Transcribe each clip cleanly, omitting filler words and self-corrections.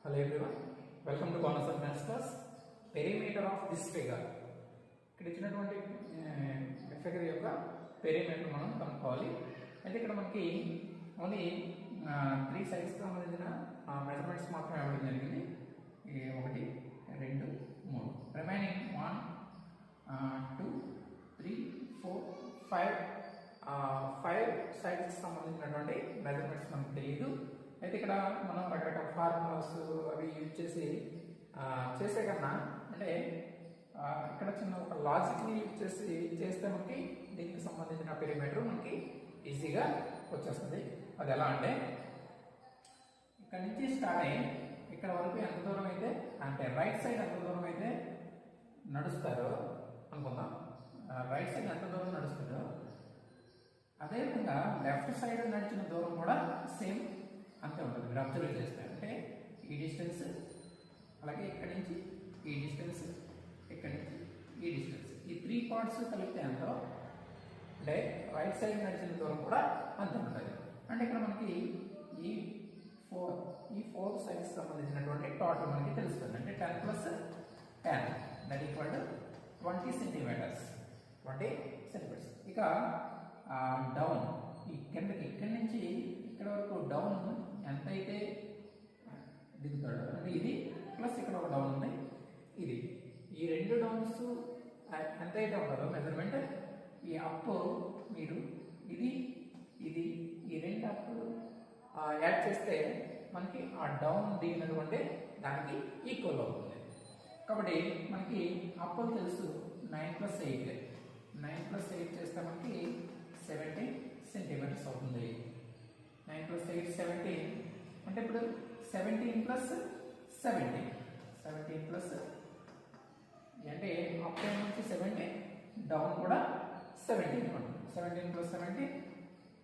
Hello everyone, welcome to Corners of Maths class. Perimeter of this figure. ఇక్కడ ఇచ్చినటువంటి figure యొక్క perimeter మనం కనుక్కోవాలి. అయితే ఇక్కడ మనకి ఓన్లీ 3 సైడ్స్ కి సంబంధించిన మెజర్మెంట్స్ మాత్రమే ఇవ్వడం జరిగింది. 1 2 3 రిమైనింగ్ 1 2 3 4 5 సైడ్స్ కి సంబంధించినటువంటి మెజర్మెంట్స్ మనకు తెలియదు. అయితే ఇక్కడ మనం రకరకాల ఫార్ములాస్ అవి యూజ్ చేసి చేసే కన్నా అంటే ఇక్కడ చిన్న ఒక లాజిక్ని యూజ్ చేసి చేస్తే మనకి దీనికి సంబంధించిన పెరిమీటర్ మనకి ఈజీగా వచ్చేస్తుంది. అది ఎలా అంటే ఇక్కడ నుంచి స్టార్ట్ అయ్యి ఇక్కడ వరకు ఎంత దూరం అయితే అంటే రైట్ సైడ్ ఎంత దూరం అయితే నడుస్తారో అనుకుందాం, రైట్ సైడ్ ఎంత దూరం నడుస్తారో అదేవిధంగా లెఫ్ట్ సైడ్ నడిచిన దూరం కూడా సేమ్ అంతే ఉంటుంది. మీరు అబ్జర్వ్ చేస్తే అంటే ఈ డిస్టెన్స్, అలాగే ఇక్కడి నుంచి ఈ డిస్టెన్స్, ఇక్కడి నుంచి ఈ డిస్టెన్స్, ఈ 3 పార్ట్స్ కలిపితే ఎంతో అంటే రైట్ సైడ్ నడిచిన దూరం కూడా అంతే ఉంటుంది. అంటే ఇక్కడ మనకి ఈ 4 సైడ్స్ సంబంధించినటువంటి టోటల్ మనకి తెలుస్తుంది. అంటే 10 + 10 దట్ ఈక్వల్ టు 20 సెంటీమీటర్స్. ఇక డౌన్ ఈ కిందకి ఇక్కడి నుంచి ఇక్కడ వరకు డౌన్ ఎంత అయితే దిగుతాడు అంటే ఇది ప్లస్ ఇక్కడ ఒక డౌన్ ఉంది, ఇది ఈ 2 డౌన్స్ ఎంత అయితే ఉంటుందో మెజర్మెంట్ ఈ అప్ మీరు ఇది ఇది ఈ 2 అప్ యాడ్ చేస్తే మనకి ఆ డౌన్ దిగినటువంటి దానికి ఈక్వల్ అవుతుంది. కాబట్టి మనకి అప్ తెలుసు 9 + 8 చేస్తే మనకి 17 సెంటీమీటర్స్ అవుతుంది. 9 + 8 17 అంటే ఇప్పుడు 17 + 17 అంటే అప్ నుంచి 17 డౌన్ కూడా 17 ఉంటుంది. 17 + 17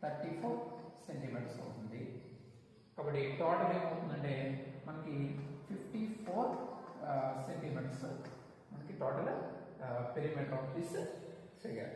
34 సెంటీమీటర్స్ అవుతుంది. కాబట్టి టోటల్ ఏమవుతుందంటే మనకి 54 సెంటీమీటర్స్ మనకి total perimeter of this figure.